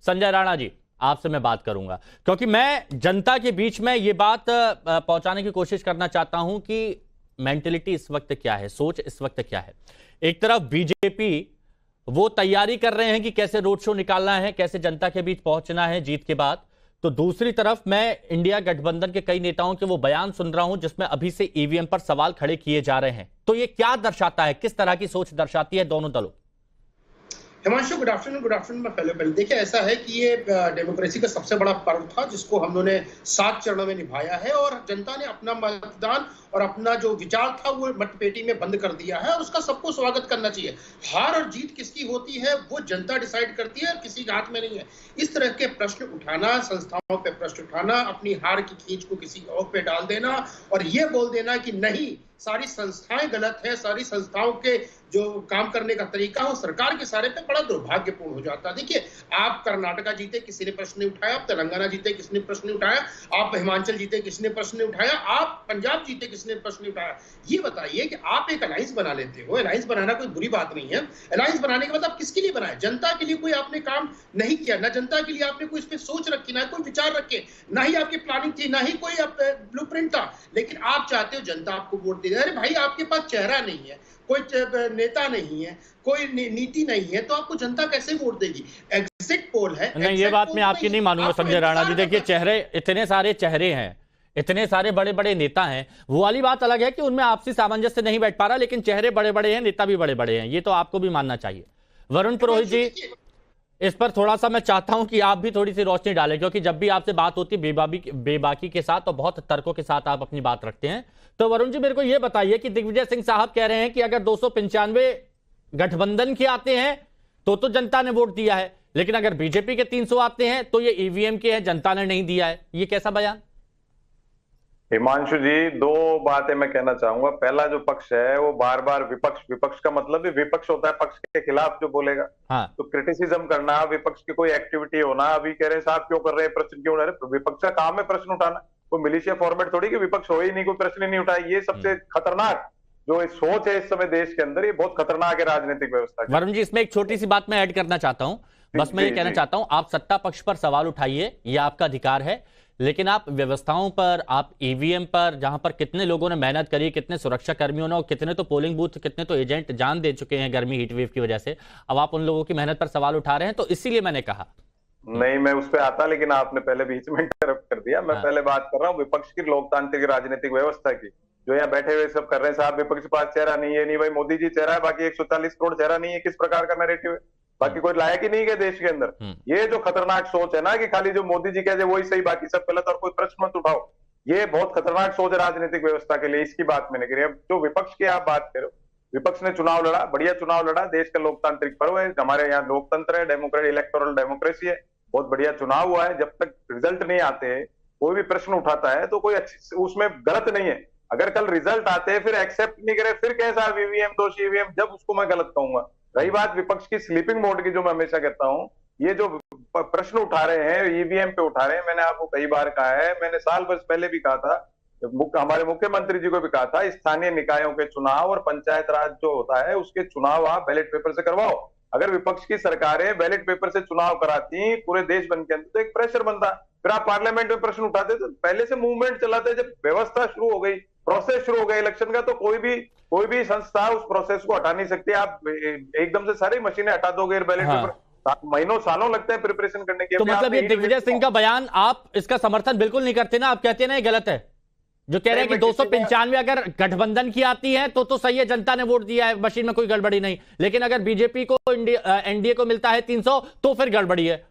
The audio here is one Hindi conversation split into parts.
संजय राणा जी, आपसे मैं बात करूंगा क्योंकि मैं जनता के बीच में ये बात पहुंचाने की कोशिश करना चाहता हूं कि मेंटेलिटी इस वक्त क्या है, सोच इस वक्त क्या है। एक तरफ बीजेपी वो तैयारी कर रहे हैं कि कैसे रोड शो निकालना है, कैसे जनता के बीच पहुंचना है जीत के बाद, तो दूसरी तरफ मैं इंडिया गठबंधन के कई नेताओं के वो बयान सुन रहा हूं जिसमें अभी से ईवीएम पर सवाल खड़े किए जा रहे हैं। तो ये क्या दर्शाता है, किस तरह की सोच दर्शाती है दोनों दलों? Himanshu, good afternoon. मैं पहले देखिए, ऐसा है कि ये डेमोक्रेसी का सबसे बड़ा पर्व था जिसको हम लोगों ने 7 चरणों में निभाया है और जनता ने अपना मतदान और अपना जो विचार था वो मतपेटी में बंद कर दिया है और उसका सबको स्वागत करना चाहिए। हार और जीत किसकी होती है वो जनता डिसाइड करती है और किसी के हाथ में नहीं है। इस तरह के प्रश्न उठाना, संस्थाओं पे प्रश्न उठाना, अपनी हार की खींच को किसी और पे डाल देना और ये बोल देना कि नहीं सारी संस्थाएं गलत है, सारी संस्थाओं के जो काम करने का तरीका हो सरकार के सारे पे, बड़ा दुर्भाग्यपूर्ण हो जाता है। देखिए, आप कर्नाटका जीते किसी ने प्रश्न नहीं उठाया, आप तेलंगाना जीते किसी ने प्रश्न नहीं उठाया, आप हिमाचल जीते किसी ने प्रश्न नहीं उठाया, आप पंजाब जीते किसी ने प्रश्न नहीं उठाया। ये बताइए कि आप एक अलायंस बना लेते हो, अलायंस बनाना कोई बुरी बात नहीं है। अलायंस बनाने के बाद आप किसके लिए बनाए? जनता के लिए कोई आपने काम नहीं किया, ना जनता के लिए आपने कोई इस पे सोच रखी, ना कोई विचार रखे, ना ही आपकी प्लानिंग थी, ना ही कोई ब्लूप्रिंट था, लेकिन आप चाहते हो जनता आपको वोट दे। अरे भाई, आपके पास चेहरा नहीं है, कोई नेता नहीं है, कोई नीति नहीं है, तो आपको जनता कैसे वोट देगी? एग्जिट पोल है। नहीं, ये बात मैं आपकी नहीं मानूंगा संजय राणा जी। देखिए, चेहरे, इतने सारे चेहरे हैं, इतने सारे बड़े बड़े नेता हैं, वो वाली बात अलग है कि उनमें आपसी सामंजस्य नहीं बैठ पा रहा, लेकिन चेहरे बड़े बड़े हैं, नेता भी बड़े बड़े हैं, ये तो आपको भी मानना चाहिए। वरुण पुरोहित जी, इस पर थोड़ा सा मैं चाहता हूं कि आप भी थोड़ी सी रोशनी डालें, क्योंकि जब भी आपसे बात होती है बेबाकी के साथ और बहुत तर्कों के साथ आप अपनी बात रखते हैं। तो वरुण जी, मेरे को यह बताइए कि दिग्विजय सिंह साहब कह रहे हैं कि अगर 295 गठबंधन के आते हैं तो जनता ने वोट दिया है, लेकिन अगर बीजेपी के 300 आते हैं तो ये ईवीएम के हैं, जनता ने नहीं दिया है। ये कैसा बयान? हिमांशु जी, 2 बातें मैं कहना चाहूंगा। पहला जो पक्ष है वो बार बार विपक्ष का मतलब भी विपक्ष होता है पक्ष के खिलाफ जो बोलेगा। हाँ। तो क्रिटिसिज्म करना, विपक्ष की कोई एक्टिविटी होना, अभी कह रहे हैं साहब क्यों कर रहे हैं, प्रश्न क्यों उठा रहे हैं? विपक्ष का काम है प्रश्न उठाना, कोई मिलिशिया फॉर्मेट थोड़ी कि विपक्ष हो ही नहीं, कोई प्रश्न ही नहीं उठाए। ये सबसे खतरनाक जो सोच है इस समय देश के अंदर, ये बहुत खतरनाक है राजनीतिक व्यवस्था। वरुण जी, इसमें एक छोटी सी बात मैं ऐड करना चाहता हूं, बस मैं ये कहना चाहता हूं, आप सत्ता पक्ष पर सवाल उठाइए, ये आपका अधिकार है, लेकिन आप व्यवस्थाओं पर, आप ईवीएम पर, जहां पर कितने लोगों ने मेहनत करी, कितने सुरक्षा कर्मियों ने, और कितने तो पोलिंग बूथ, कितने तो एजेंट जान दे चुके हैं गर्मी हीट वेव की वजह से, अब आप उन लोगों की मेहनत पर सवाल उठा रहे हैं, तो इसीलिए मैंने कहा। नहीं, मैं उस पर आता, लेकिन आपने पहले बीच में इंटरप्ट कर दिया। मैं पहले बात कर रहा हूँ विपक्ष की लोकतांत्रिक राजनीतिक व्यवस्था की, जो यहाँ बैठे हुए सब कर रहे हैं साहब विपक्ष के पास चेहरा नहीं है। नहीं भाई, मोदी जी चेहरा है, बाकी 140 करोड़ चेहरा नहीं है। किस प्रकार का नैरेटिव है? बाकी कोई लायक ही नहीं है देश के अंदर। ये जो खतरनाक सोच है ना कि खाली जो मोदी जी कहे वही सही, बाकी सब गलत और कोई प्रश्न मत उठाओ, ये बहुत खतरनाक सोच है राजनीतिक व्यवस्था के लिए। इसकी बात मैंने करी। अब जो विपक्ष की आप बात करो, विपक्ष ने चुनाव लड़ा, बढ़िया चुनाव लड़ा, देश का लोकतांत्रिक पर्व है, हमारे यहाँ लोकतंत्र है, डेमोक्रेटिक इलेक्टोरल डेमोक्रेसी है, बहुत बढ़िया चुनाव हुआ है। जब तक रिजल्ट नहीं आते, कोई भी प्रश्न उठाता है तो कोई अच्छी उसमें गलत नहीं है। अगर कल रिजल्ट आते हैं फिर एक्सेप्ट नहीं करे, फिर कैसा ईवीएम दोषी ईवीएम, जब उसको मैं गलत कहूंगा। रही बात विपक्ष की स्लीपिंग मोड की, जो मैं हमेशा कहता हूं, ये जो प्रश्न उठा रहे हैं ईवीएम पे उठा रहे हैं, मैंने आपको कई बार कहा है, मैंने साल भर पहले भी कहा था, हमारे मुख्यमंत्री जी को भी कहा था, स्थानीय निकायों के चुनाव और पंचायत राज जो होता है उसके चुनाव आप बैलेट पेपर से करवाओ। अगर विपक्ष की सरकारें बैलेट पेपर से चुनाव कराती पूरे देश भर के अंदर तो एक प्रेशर बनता, फिर आप पार्लियामेंट में प्रश्न उठाते, तो पहले से मूवमेंट चलाते। जब व्यवस्था शुरू हो गई, प्रोसेस शुरू हो गया इलेक्शन का, तो कोई भी संस्था उस प्रोसेस को हटा नहीं सकती। आप एकदम से सारी मशीनें हटा दोगे, बैलेट पेपर महीनों सालों लगते हैं प्रिपरेशन करने के। तो मतलब ये दिग्विजय सिंह का बयान, आप इसका समर्थन बिल्कुल नहीं करते ना? आप कहते हैं ना ये गलत है, जो कह रहे हैं कि 295 अगर गठबंधन की आती है तो सही है, जनता ने वोट दिया है, मशीन में कोई गड़बड़ी नहीं, लेकिन अगर बीजेपी को एनडीए को मिलता है 300 तो फिर गड़बड़ी है।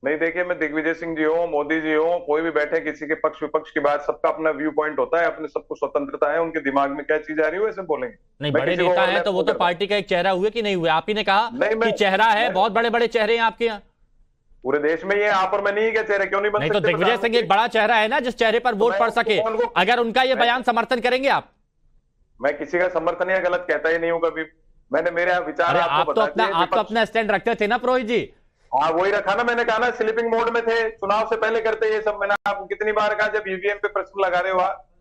नहीं, देखिए, मैं दिग्विजय सिंह जी हो, मोदी जी हो, कोई भी बैठे, किसी के पक्ष विपक्ष की बात, सबका अपना व्यू पॉइंट होता है, अपने सबको स्वतंत्रता है, उनके दिमाग में क्या चीज आ रही है वैसे बोलेंगे। नहीं, बड़े नेता है तो वो तो पार्टी का एक चेहरा हुए कि नहीं हुए? आप ही ने कहा कि चेहरा है, बहुत बड़े बड़े चेहरे हैं आपके यहाँ पूरे देश में। ये आप और मैं नहीं, क्या चेहरे क्यों नहीं बन सकते? तो दिग्विजय सिंह एक बड़ा चेहरा है ना, जिस चेहरे पर वोट पड़ सके। अगर उनका ये बयान समर्थन करेंगे आप? मैं किसी का समर्थन या गलत कहता ही नहीं हूँ कभी। मैंने मेरे विचार आप तो अपना स्टैंड रखते थे ना पुरोहित जी? हाँ, वही रखा ना, मैंने कहा ना, स्लीपिंग मोड में थे, चुनाव से पहले करते ये सब। मैंने आपको कितनी बार कहा, जब ईवीएम पे प्रश्न लगा रहे हो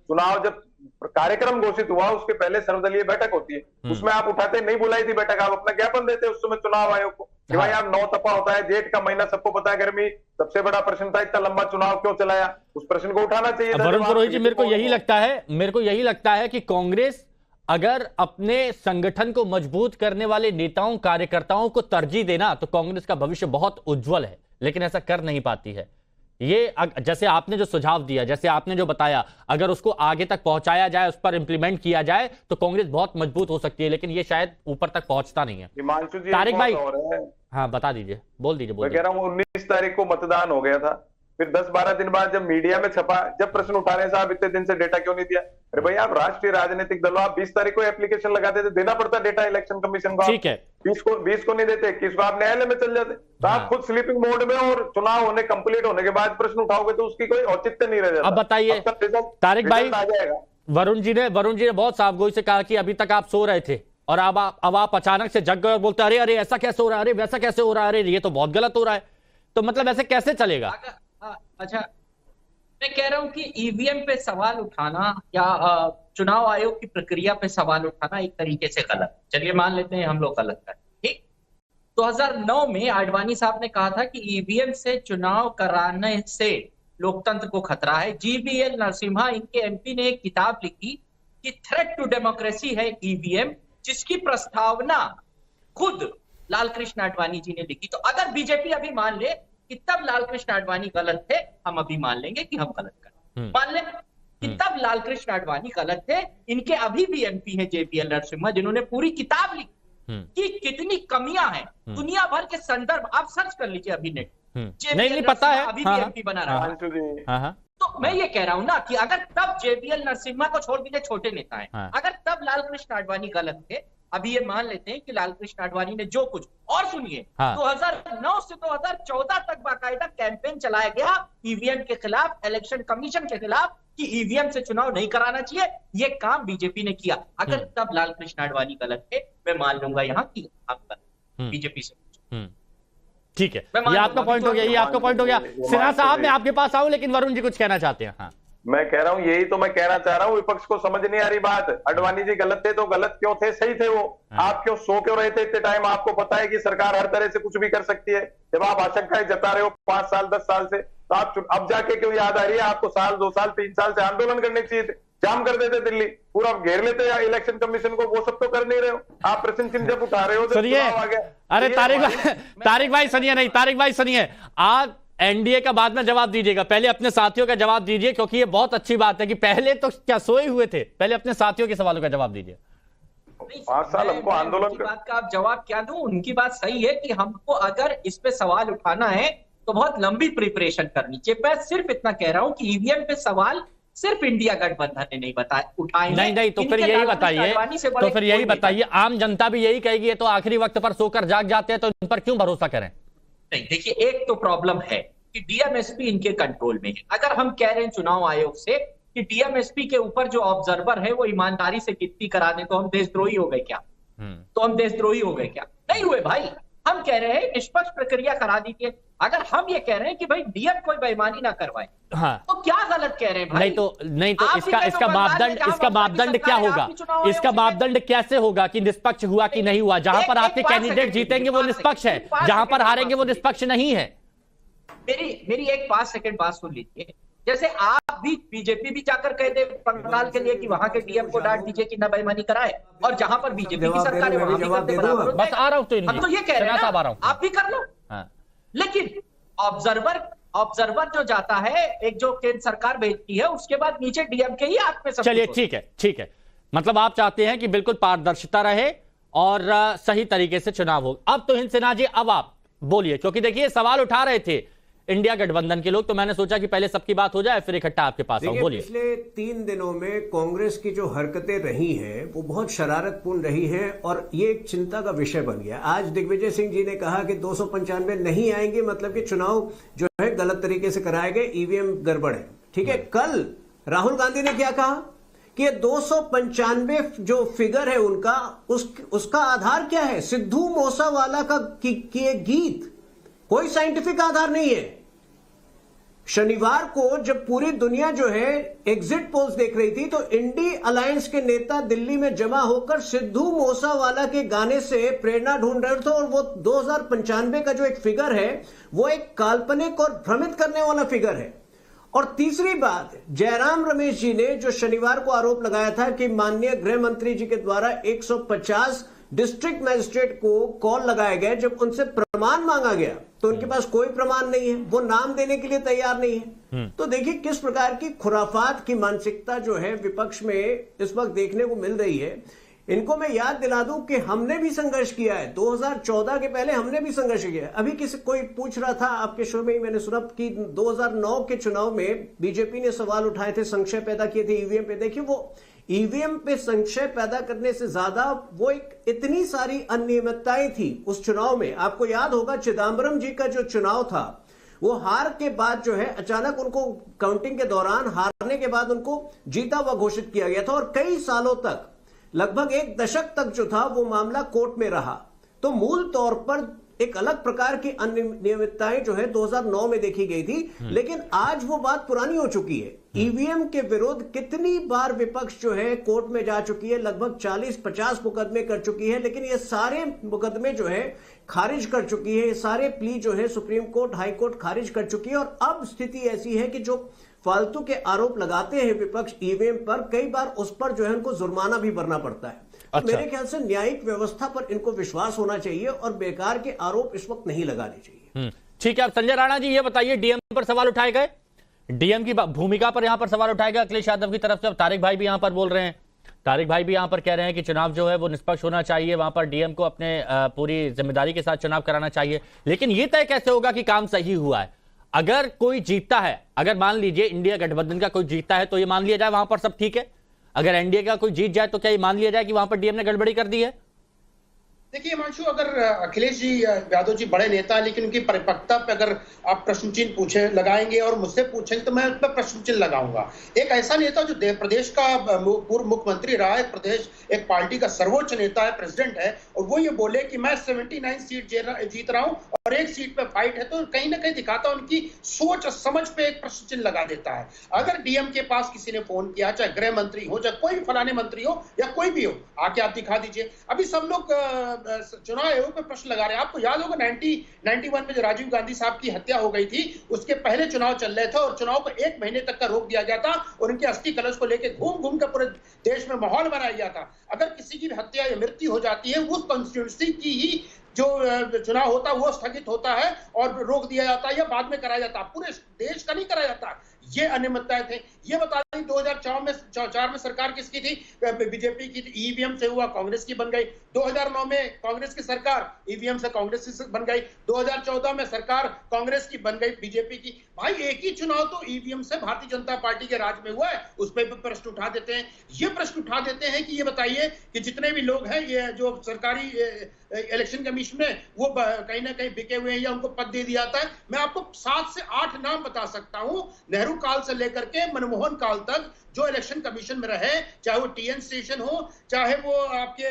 चुनाव जब कार्यक्रम घोषित हुआ उसके पहले सर्वदलीय बैठक होती है, उसमें आप उठाते नहीं बुलाई थी बैठक, आप अपना ज्ञापन देते उस समय चुनाव आयोग को कि भाई आप 9 तपा होता है, जेठ का महीना सबको पता है, गर्मी सबसे बड़ा प्रश्न था, इतना लंबा चुनाव क्यों चलाया, उस प्रश्न को उठाना चाहिए था। वरुण पुरोहित जी, मेरे को यही लगता है कि कांग्रेस अगर अपने संगठन को मजबूत करने वाले नेताओं कार्यकर्ताओं को तरजीह देना तो कांग्रेस का भविष्य बहुत उज्जवल है, लेकिन ऐसा कर नहीं पाती है। ये जैसे आपने जो सुझाव दिया, जैसे आपने जो बताया, अगर उसको आगे तक पहुंचाया जाए, उस पर इंप्लीमेंट किया जाए तो कांग्रेस बहुत मजबूत हो सकती है, लेकिन ये शायद ऊपर तक पहुंचता नहीं है। हिमांशु जी, तारिक भाई, हाँ बता दीजिए, बोल दीजिए। मैं कह रहा हूँ 19 तारीख को मतदान हो गया था, फिर 10-12 दिन बाद जब मीडिया में छपा, जब प्रश्न उठा रहे साहब इतने दिन से डेटा क्यों नहीं दिया, अरे भाई आप राष्ट्रीय राजनीतिक दलों, आप 20 तारीख को एप्लीकेशन लगाते थे, देना पड़ता डेटा इलेक्शन कमीशन को, ठीक है, 20 को नहीं देते, 21 को आप न्यायालय में चल जाते, तो आप खुद स्लीपिंग मोड में, और चुनाव होने कंप्लीट होने के बाद प्रश्न उठाओगे तो उसकी कोई औचित्य नहीं रह जाता। अब बताइए तारिक भाई, वरुण जी ने बहुत साफगोई से कहा कि अभी तक आप सो रहे थे और अब आप अचानक से जग गए और बोलते अरे अरे ऐसा कैसे हो रहा है, अरे वैसा कैसे हो रहा है, अरे ये तो बहुत गलत हो रहा है, तो मतलब ऐसे कैसे चलेगा? अच्छा, मैं कह रहा हूं कि ईवीएम पे सवाल उठाना या चुनाव आयोग की प्रक्रिया पे सवाल उठाना एक तरीके से गलत, चलिए मान लेते हैं हम लोग गलत करें, ठीक। 2009 में आडवाणी साहब ने कहा था कि ईवीएम से चुनाव कराने से लोकतंत्र को खतरा है। जीवीएल नरसिम्हा, इनके एमपी, ने एक किताब लिखी कि थ्रेट टू डेमोक्रेसी है ईवीएम, जिसकी प्रस्तावना खुद लाल कृष्ण आडवाणी जी ने लिखी। तो अगर बीजेपी अभी मान ले कि तब लाल कृष्ण आडवाणी गलत थे, हम अभी मान लेंगे कि हम गलत करें, मान लें कि तब लाल कृष्ण आडवाणी गलत थे। इनके अभी भी एमपी है जेपीएल नरसिम्हा, जिन्होंने पूरी किताब लिखी कि कितनी कमियां हैं दुनिया भर के संदर्भ, आप सर्च कर लीजिए अभी नेट, नहीं पता है, अभी भी एमपी बना रहा है। तो मैं ये कह रहा हूं ना कि अगर तब जेपीएल नरसिम्हा को छोड़ दीजिए, छोटे नेता हैं, अगर तब लाल कृष्ण आडवाणी गलत थे, अभी ये मान लेते हैं कि लाल कृष्ण आडवाणी ने जो कुछ, और सुनिए 2009 से 2014 तक बाकायदा कैंपेन चलाया गया ईवीएम के खिलाफ, इलेक्शन कमीशन के खिलाफ, कि ईवीएम से चुनाव नहीं कराना चाहिए, ये काम बीजेपी ने किया। अगर तब लाल कृष्ण आडवाणी गलत थे, मैं मान लूंगा यहाँ कि आप गलत, बीजेपी से। ठीक है, ये आपका पॉइंट हो गया, ये आपका पॉइंट हो गया। सिन्हा साहब, मैं आपके पास आऊं, लेकिन वरुण जी कुछ कहना चाहते हैं। हाँ, मैं कह रहा हूं, यही तो मैं कहना चाह रहा हूं, विपक्ष को समझ नहीं आ रही बात। आडवाणी जी गलत थे तो गलत क्यों थे, सही थे वो, आप क्यों सो क्यों रहे थे इतने टाइम? आपको पता है कि सरकार हर तरह से कुछ भी कर सकती है। जब आप आशंकाएं जता रहे हो 5 साल 10 साल से, तो आप अब जाके क्यों याद आ रही है? आपको साल 2 साल 3 साल से आंदोलन करने चाहिए थे, जाम कर देते दिल्ली, पूरा घेर लेते इलेक्शन कमीशन को, वो सब तो कर नहीं रहे हो आप। प्रश्न चिन्ह जब उठा रहे हो तो अरे तारिक भाई सुनिए, नहीं तारिक भाई सुनिए, आप एनडीए का बाद में जवाब दीजिएगा, पहले अपने साथियों का जवाब दीजिए, क्योंकि ये बहुत अच्छी बात है कि पहले तो क्या सोए हुए थे, पहले अपने साथियों के सवालों का जवाब दीजिए। 5 साल हमको आंदोलन की बात का आप जवाब क्या दूं? उनकी बात सही है कि हमको अगर इस पे सवाल उठाना है तो बहुत लंबी प्रिपरेशन करनी चाहिए। मैं सिर्फ इतना कह रहा हूं कि ईवीएम पे सवाल सिर्फ इंडिया गठबंधन ने नहीं उठाए। नहीं, तो फिर यही बताइए, आम जनता भी यही कहेगी, तो आखिरी वक्त पर सोकर जाग जाते हैं, तो इन पर क्यों भरोसा करें? नहीं, देखिए, एक तो प्रॉब्लम है कि डीएमएसपी इनके कंट्रोल में है। अगर हम कह रहे हैं चुनाव आयोग से कि डीएमएसपी के ऊपर जो ऑब्जर्वर है वो ईमानदारी से गिनती करा दे, तो हम देशद्रोही हो गए क्या? नहीं हुए भाई। हम कह रहे हैं निष्पक्ष प्रक्रिया करा दीजिए। अगर हम ये कह रहे हैं कि भाई डीएम कोई बेईमानी ना करवाए, तो क्या गलत कह रहे हैं भाई? नहीं तो इसका मापदंड क्या होगा? इसका मापदंड कैसे होगा कि निष्पक्ष हुआ कि नहीं हुआ? जहां पर आपके कैंडिडेट जीतेंगे वो निष्पक्ष है, जहां पर हारेंगे वो निष्पक्ष नहीं है। मेरी एक 5 सेकंड बात सुन लीजिए। जैसे आप भी, बीजेपी भी जाकर कह दे बंगाल के लिए कि वहां के डीएम को डांट दीजिए कि न बेईमानी कराए, और जहां पर बीजेपी की सरकार है वहां भी करते बराबर। बस आ रहा हूं, तो हम तो ये कह रहे हैं आप भी कर लो। लेकिन ऑब्जर्वर जो जाता है, एक जो केंद्र सरकार भेजती है, उसके बाद नीचे डीएम के ही हाथ में सब। चलिए ठीक है, मतलब आप चाहते हैं कि बिल्कुल पारदर्शिता रहे और सही तरीके से चुनाव हो। अब तो हिंद सिन्हा जी, अब आप बोलिए, क्योंकि देखिए सवाल उठा रहे थे इंडिया गठबंधन के लोग, तो मैंने सोचा कि पहले सबकी बात हो जाए, फिर इकट्ठा आपके पास आऊं। बोलिए। पिछले 3 दिनों में कांग्रेस की जो हरकतें रही हैं वो बहुत शरारतपूर्ण रही हैं, और ये एक चिंता का विषय बन गया। आज दिग्विजय सिंह जी ने कहा कि 295 नहीं आएंगे, मतलब कि चुनाव जो है गलत तरीके से कराए गए, ईवीएम गड़बड़ है। ठीक है, कल राहुल गांधी ने क्या कहा कि 295 जो फिगर है उनका, उसका आधार क्या है? सिद्धू मूसेवाला का गीत, कोई साइंटिफिक आधार नहीं है। शनिवार को जब पूरी दुनिया जो है एग्जिट पोल्स देख रही थी, तो इंडी अलायंस के नेता दिल्ली में जमा होकर सिद्धू मूसेवाला के गाने से प्रेरणा ढूंढ रहे थे। और वो 2095 का जो एक फिगर है वो एक काल्पनिक और भ्रमित करने वाला फिगर है। और तीसरी बात, जयराम रमेश जी ने जो शनिवार को आरोप लगाया था कि माननीय गृह मंत्री जी के द्वारा 150 डिस्ट्रिक्ट मजिस्ट्रेट को कॉल लगाए गए, जब उनसे प्रमाण मांगा गया तो उनके पास कोई प्रमाण नहीं है, वो नाम देने के लिए तैयार नहीं है। तो देखिए किस प्रकार की खुराफात की मानसिकता जो है विपक्ष में इस वक्त देखने को मिल रही है। इनको मैं याद दिला दूं कि हमने भी संघर्ष किया है, 2014 के पहले हमने भी संघर्ष किया है। अभी किसी कोई पूछ रहा था आपके शो में ही, मैंने सुना कि 2009 के चुनाव में बीजेपी ने सवाल उठाए थे, संशय पैदा किए थे ईवीएम पे। देखिए वो ईवीएम पे संशय पैदा करने से ज्यादा वो एक इतनी सारी अनियमितताएं थी उस चुनाव में। आपको याद होगा चिदम्बरम जी का जो चुनाव था, वो हार के बाद जो है अचानक उनको काउंटिंग के दौरान हारने के बाद उनको जीता हुआ घोषित किया गया था, और कई सालों तक लगभग एक दशक तक जो था वो मामला कोर्ट में रहा। तो मूल तौर पर एक अलग प्रकार की अनियमितताएं जो है 2009 में देखी गई थी, लेकिन आज वो बात पुरानी हो चुकी है। ईवीएम के विरोध कितनी बार विपक्ष जो है कोर्ट में जा चुकी है, लगभग 40-50 मुकदमे कर चुकी है, लेकिन ये सारे मुकदमे जो है खारिज कर चुकी है। ये सारे प्ली जो है सुप्रीम कोर्ट, हाई कोर्ट खारिज कर चुकी है। और अब स्थिति ऐसी है कि जो फालतू के आरोप लगाते हैं विपक्ष ईवीएम पर, कई बार उस पर जो है उनको जुर्माना भी भरना पड़ता है। अच्छा। मेरे ख्याल से न्यायिक व्यवस्था पर इनको विश्वास होना चाहिए और बेकार के आरोप इस वक्त नहीं लगाने चाहिए। ठीक है। अब संजय राणा जी ये बताइए, डीएम पर सवाल उठाए गए, डीएम की भूमिका पर यहां पर सवाल उठाया गया अखिलेश यादव की तरफ से। अब तारिक भाई भी यहां पर बोल रहे हैं, तारिक भाई भी यहां पर कह रहे हैं कि चुनाव जो है वो निष्पक्ष होना चाहिए, वहां पर डीएम को अपने पूरी जिम्मेदारी के साथ चुनाव कराना चाहिए। लेकिन ये तय कैसे होगा कि काम सही हुआ है? अगर कोई जीतता है, अगर मान लीजिए इंडिया गठबंधन का कोई जीतता है, तो ये मान लिया जाए वहां पर सब ठीक है। अगर एनडीए का कोई जीत जाए तो क्या ये मान लिया जाए कि वहां पर डीएम ने गड़बड़ी कर दी है? देखिए हिमांशु, अगर अखिलेश जी यादव जी बड़े नेता हैं, लेकिन उनकी परिपक्वता पे अगर आप प्रश्न चिन्ह पूछे लगाएंगे और मुझसे पूछेंगे तो मैं उस पर प्रश्न चिन्ह लगाऊंगा। एक ऐसा नेता जो प्रदेश का पूर्व मुख्यमंत्री रहा है, प्रदेश एक पार्टी का सर्वोच्च नेता है, प्रेसिडेंट है, और वो ये बोले कि मैं 79 सीट जीत रहा हूं और एक सीट पे फाइट है, तो कहीं ना कहीं दिखाता उनकी सोच और समझ पे एक प्रश्न चिन्ह लगा देता है। अगर डीएम के पास किसी ने फोन किया, चाहे गृह मंत्री हो, चाहे कोई भी फलाने मंत्री हो या कोई भी हो, आके आप दिखा दीजिए। अभी सब लोग चुनाव आयोग पे प्रश्न लगा रहे हैं। आपको याद होगा 91 में जो राजीव गांधी साहब की हत्या हो गई थी, उसके पहले चुनाव चल रहे थे और चुनाव को 1 महीने तक का रोक दिया गया था और उनके अस्थि कलश को लेकर घूम घूम कर पूरे देश में माहौल बनाया गया था। अगर किसी की हत्या या मृत्यु हो जाती है, उस कॉन्स्टिट्यूंसी की ही जो चुनाव होता है वो स्थगित होता है और रोक दिया जाता है या बाद में कराया जाता है, पूरे देश का नहीं कराया जाता। ये अनियमितताएं थे। ये बता दें 2004 में सरकार किसकी थी? बीजेपी की। ईवीएम से हुआ कांग्रेस की बन गई। 2009 में कांग्रेस की सरकार ईवीएम से कांग्रेस की बन गई। 2014 में सरकार कांग्रेस की बन गई बीजेपी की। भाई एक ही चुनाव तो ईवीएम से भारतीय जनता पार्टी के राज में हुआ है, उस पर प्रश्न उठा देते हैं। ये प्रश्न उठा देते हैं कि ये बताइए कि जितने भी लोग हैं, ये जो सरकारी इलेक्शन कमीशन में वो कहीं ना कहीं बिके हुए हैं या उनको पद दे दिया जाता है। मैं आपको 7 से 8 नाम बता सकता हूं, नेहरू काल से लेकर के मनमोहन काल तक जो इलेक्शन कमीशन में रहे, चाहे वो टीएन स्टेशन हो, चाहे वो आपके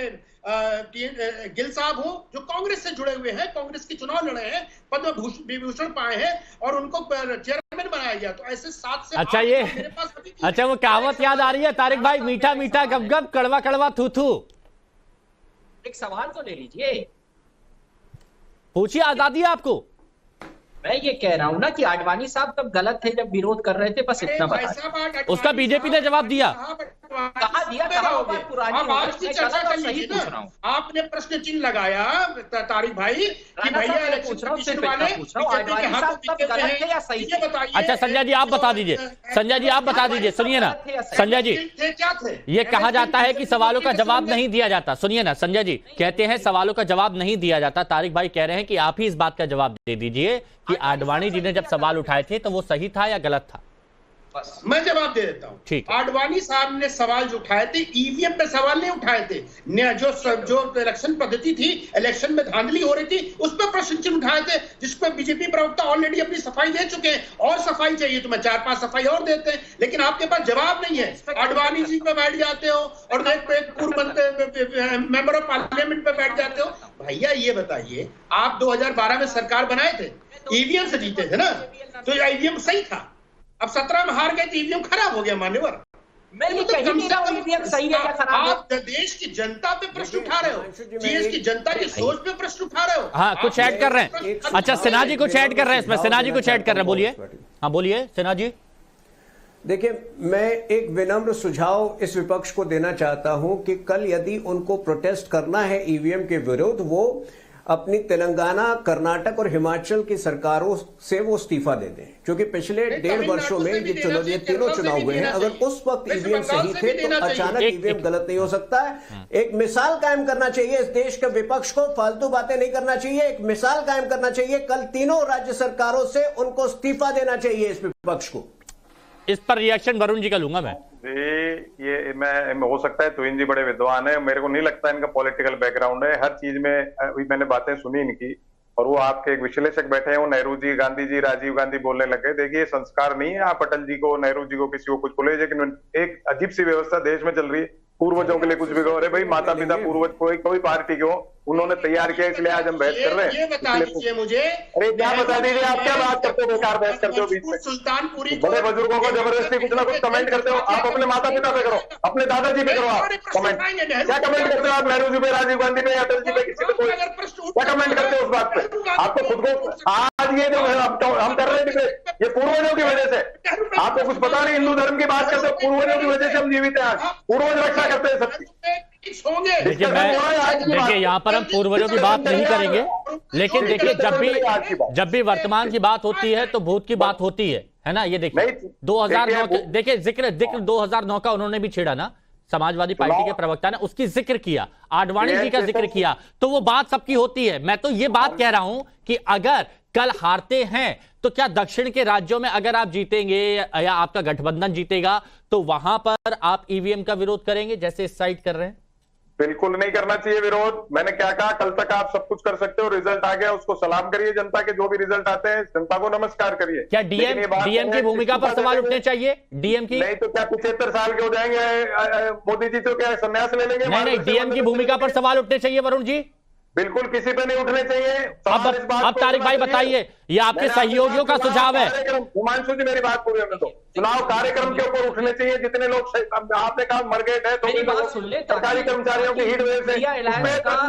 गिल साहब हो, जो कांग्रेस से जुड़े हुए हैं, कांग्रेस के चुनाव लड़े हैं, पद्म विभूषण पाए हैं और उनको चेयरमैन बनाया गया। तो ऐसे 7 से 8 ये मेरे पास अच्छा वो कहावत याद आ रही है तारिक भाई, मीठा मीठा गप गप, कड़वा कड़वा थू थू। एक सवाल तो ले लीजिए, पूछिए, आजादी है आपको। मैं ये कह रहा हूं ना कि आडवाणी साहब तब गलत थे जब विरोध कर रहे थे, बस इतना बता। उसका बीजेपी ने जवाब दिया। कहा दिया, कहा बात पुरानी अब आज की चर्चा कर लीजिए ना। आपने प्रश्न चिन्ह लगाया तारिक भाई कि भैया इलेक्शन कमीशन वाले अच्छा संजय जी आप बता दीजिए, संजय जी आप बता दीजिए, सुनिए ना संजय जी, क्या थे? ये कहा जाता है कि सवालों का जवाब नहीं दिया जाता। सुनिए ना संजय जी कहते हैं सवालों का जवाब नहीं दिया जाता। तारिक भाई कह रहे हैं कि आप ही इस बात का जवाब दे दीजिए कि आडवाणी जी ने जब सवाल उठाए थे तो वो सही था या गलत था? मैं जवाब दे देता हूं। ठीक। आडवाणी साहब ने सवाल जो उठाए थे ईवीएम पे सवाल नहीं उठाए थे। जो इलेक्शन पद्धति थी, इलेक्शन में धांधली हो रही थी, उस पर प्रश्न चिन्ह उठाए थे, जिस पर बीजेपी प्रवक्ता ऑलरेडी अपनी सफाई दे चुके हैं। और सफाई चाहिए तो मैं 4-5 सफाई और देते हैं, लेकिन आपके पास जवाब नहीं है। आडवाणी जी पे बैठ जाते हो और पूर्व मेंबर ऑफ पार्लियामेंट पे बैठ जाते हो। भैया ये बताइए, आप 2012 में सरकार बनाए थे, ईवीएम से जीते थे ना? तो ईवीएम सही था। अब 17 में हार गए तो ईवीएम खराब हो गया मान्यवर। मैं ये कह नहीं रहा हूं ईवीएम सही है या खराब है। आप देश की जनता पे प्रश्न उठा रहे हो, देश की जनता की सोच पे प्रश्न उठा रहे हो। हाँ, कुछ ऐड कर रहे हैं। अच्छा, सिन्हा जी कुछ ऐड कर रहे हैं इसमें, सिन्हा जी कुछ ऐड कर रहे हैं, बोलिए। हाँ बोलिए सिन्हा जी। देखिए, मैं एक विनम्र सुझाव इस विपक्ष को देना चाहता हूं कि कल यदि उनको प्रोटेस्ट करना है ईवीएम के विरुद्ध, वो अपनी तेलंगाना, कर्नाटक और हिमाचल की सरकारों से वो इस्तीफा दे दें, क्योंकि पिछले 1.5 वर्षों में ये तीनों चुनाव हुए हैं। अगर उस वक्त ईवीएम सही थे तो अचानक ईवीएम गलत नहीं हो सकता है। एक मिसाल कायम करना चाहिए इस देश के विपक्ष को, फालतू बातें नहीं करना चाहिए, एक मिसाल कायम करना चाहिए। कल तीनों राज्य सरकारों से उनको इस्तीफा देना चाहिए इस विपक्ष को। इस पर रिएक्शन वरुण जी का लूंगा मैं। ये मैं हो सकता है तुहिन जी बड़े विद्वान है, मेरे को नहीं लगता इनका पॉलिटिकल बैकग्राउंड है। हर चीज में अभी मैंने बातें सुनी इनकी, और वो आपके एक विश्लेषक बैठे हैं, वो नेहरू जी, गांधी जी, राजीव गांधी बोलने लगे। देखिए, संस्कार नहीं है आप अटल जी को, नेहरू जी को, किसी को कुछ बोले, लेकिन एक अजीब सी व्यवस्था देश में चल रही है। पूर्वजों के लिए कुछ भी कहो, अरे भाई माता पिता पूर्वज कोई पार्टी के हो, उन्होंने तैयार किया, इसलिए आज हम बहस कर रहे हैं। ये बता दीजिए मुझे, अरे क्या बता दीजिए, आप क्या बात करते हो, बेकार बहस करते हो बीच में। सुल्तानपुरी बड़े बुजुर्गों को जबरदस्ती कुछ ना कुछ कमेंट करते हो। आप अपने माता पिता पे करो, अपने दादाजी पे करो आप कमेंट। क्या कमेंट करते हो आप नेहरू जी पे, राजीव गांधी पे, अटल जी पे, किसी पे कोई क्या कमेंट करते हो उस बात पे? आपको खुद को आज ये जो हम कर रहे हैं ये पूर्वजों की वजह से, आपको कुछ पता नहीं। हिंदू धर्म की बात करते हो, पूर्वजों की वजह से हम जीवित हैं आज, पूर्वज रक्षा करते हैं सबकी। देखिए यहाँ पर हम पूर्वजों की बात नहीं करेंगे, लेकिन देखिए जब भी वर्तमान की बात होती है तो भूत की बात होती है ना। ये देखिए 2009 देखिए जिक्र 2009 का उन्होंने भी छेड़ा ना, समाजवादी पार्टी के प्रवक्ता ने उसकी जिक्र किया, आडवाणी जी का जिक्र किया, तो वो बात सबकी होती है। मैं तो ये बात कह रहा हूं कि अगर कल हारते हैं तो क्या दक्षिण के राज्यों में अगर आप जीतेंगे या आपका गठबंधन जीतेगा तो वहां पर आप ईवीएम का विरोध करेंगे जैसे इस साइड कर रहे हैं? बिल्कुल नहीं करना चाहिए विरोध। मैंने क्या कहा, कल तक आप सब कुछ कर सकते हो, रिजल्ट आ गया उसको सलाम करिए, जनता के जो भी रिजल्ट आते हैं जनता को नमस्कार करिए। क्या डीएम की भूमिका पर सवाल उठने चाहिए? डीएम की नहीं तो क्या 75 साल के हो जाएंगे मोदी जी, तो क्या संन्यास ले लेंगे? नहीं, डीएम की भूमिका पर सवाल उठने चाहिए वरुण जी। बिल्कुल किसी पे नहीं उठने चाहिए। अब तारिक भाई बताइए, ये आपके सहयोगियों का सुझाव है। हिमांशु जी मेरी बात पूरी होने दो। चुनाव कार्यक्रम के ऊपर उठने चाहिए, जितने लोग आपने कहा मर गए थे, सरकारी कर्मचारियों की हीट वेव से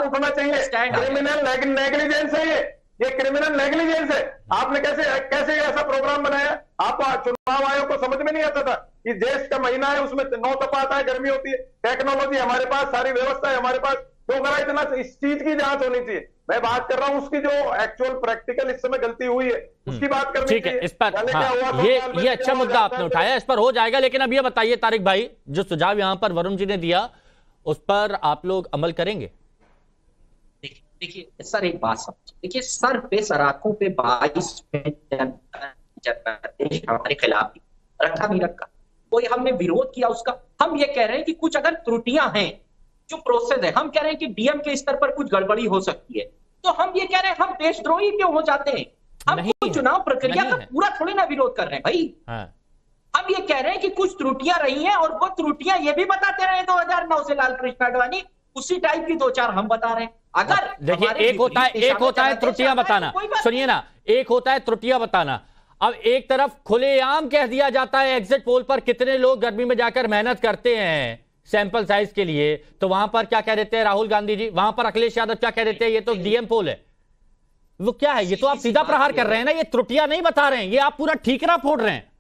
उठना चाहिए। क्रिमिनल नेग्लिजेंस है ये क्रिमिनल नेग्लिजेंस है। आपने कैसे ऐसा प्रोग्राम बनाया? आप चुनाव आयोग को समझ में नहीं आता था कि ज्येष्ठ का महीना है, उसमें 9 तपा आता है, गर्मी होती है, टेक्नोलॉजी हमारे पास, सारी व्यवस्था है हमारे पास, तो करा इतना इस चीज की जांच होनी चाहिए। मैं बात कर रहा हूं उसकी जो एक्चुअल प्रैक्टिकल इस समय गलती हुई है उसकी बात करनी चाहिए। ठीक है, इस पर ये अच्छा मुद्दा आपने उठाया, इस पर हो जाएगा। लेकिन अब ये बताइए तारिक भाई, जो सुझाव यहां पर वरुण जी ने दिया उस पर आप लोग अमल करेंगे? देखिए सर, एक बात समझिए, देखिए सर पे सराखों पे 22 हमारे खिलाफ रखा नहीं रखा, कोई हमने विरोध किया उसका। हम ये कह रहे हैं कि कुछ अगर त्रुटियां हैं जो प्रोसेस है, हम कह रहे हैं कि डीएम के स्तर पर कुछ गड़बड़ी हो सकती है, तो हम ये कह रहे हैं हम देशद्रोही क्यों हो जाते हैं? हम चुनाव प्रक्रिया का पूरा थोड़ी ना विरोध कर रहे हैं भाई। हम ये कह रहे हैं कि कुछ त्रुटियां रही हैं और वो त्रुटियां ये भी बताते रहे 2009 से लाल कृष्ण आडवाणी, उसी टाइप की 2-4 हम बता रहे हैं। अगर देखिए एक होता है त्रुटियां बताना, सुनिए ना, एक होता है त्रुटियां बताना। अब एक तरफ खुलेआम कह दिया जाता है एग्जिट पोल पर कितने लोग गर्मी में जाकर मेहनत करते हैं सैंपल साइज के लिए, तो वहां पर क्या कह देते हैं राहुल गांधी जी, वहां पर अखिलेश यादव क्या कह देते हैं, ये तो डीएम पोल है। वो क्या है? ये तो आप सीधा प्रहार कर रहे हैं ना, ये त्रुटियां नहीं बता रहे हैं, ये आप पूरा ठीकरा फोड़ रहे हैं।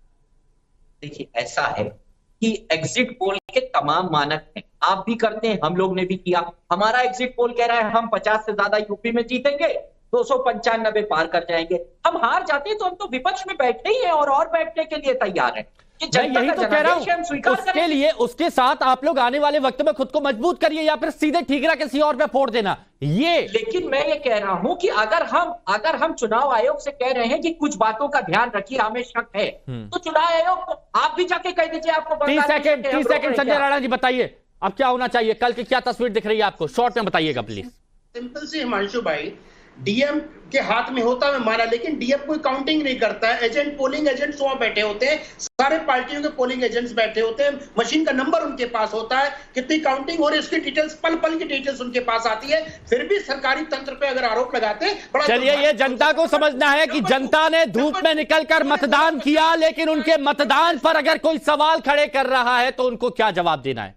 देखिए ऐसा है कि एग्जिट पोल के तमाम मानक हैं, आप भी करते हैं, हम लोग ने भी किया। हमारा एग्जिट पोल कह रहा है हम 50 से ज्यादा यूपी में जीतेंगे, 295 पार कर जाएंगे। हम हार जाते हैं तो हम तो विपक्ष में बैठे ही हैं और बैठने के लिए तैयार हैं। मैं यही तो कह रहा हूं, उसके लिए उसके साथ आप लोग आने वाले वक्त में खुद को मजबूत करिए या फिर सीधे ठीकरा किसी और पे फोड़ देना ये। लेकिन मैं ये कह रहा हूं कि अगर हम चुनाव आयोग से कह रहे हैं कि कुछ बातों का ध्यान रखिए, हमें शक है, तो चुनाव आयोग को आप भी जाके कह दीजिए। आपको 30 सेकंड संजय राणा जी बताइए अब क्या होना चाहिए, कल की क्या तस्वीर दिख रही है आपको, शॉर्ट में बताइएगा प्लीज। सिंपल सी हिमांशु भाई, डीएम के हाथ में होता है, मैं माना, लेकिन डीएम कोई काउंटिंग नहीं करता है। एजेंट, पोलिंग एजेंट्स वहां बैठे होते हैं, सारे पार्टियों के पोलिंग एजेंट्स बैठे होते हैं, मशीन का नंबर उनके पास होता है, कितनी काउंटिंग हो रही है उसकी डिटेल्स, पल पल की डिटेल्स उनके पास आती है। फिर भी सरकारी तंत्र पे अगर आरोप लगाते हैं, चलिए, ये जनता को समझना है कि जनता ने धूप में निकलकर मतदान किया, लेकिन उनके मतदान पर अगर कोई सवाल खड़े कर रहा है तो उनको क्या जवाब देना है।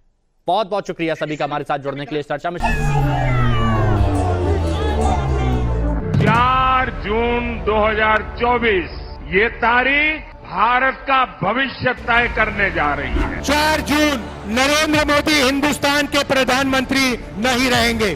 बहुत बहुत शुक्रिया सभी का हमारे साथ जुड़ने के लिए इस चर्चा में। 4 जून 2024 ये तारीख भारत का भविष्य तय करने जा रही है। 4 जून नरेंद्र मोदी हिंदुस्तान के प्रधानमंत्री नहीं रहेंगे।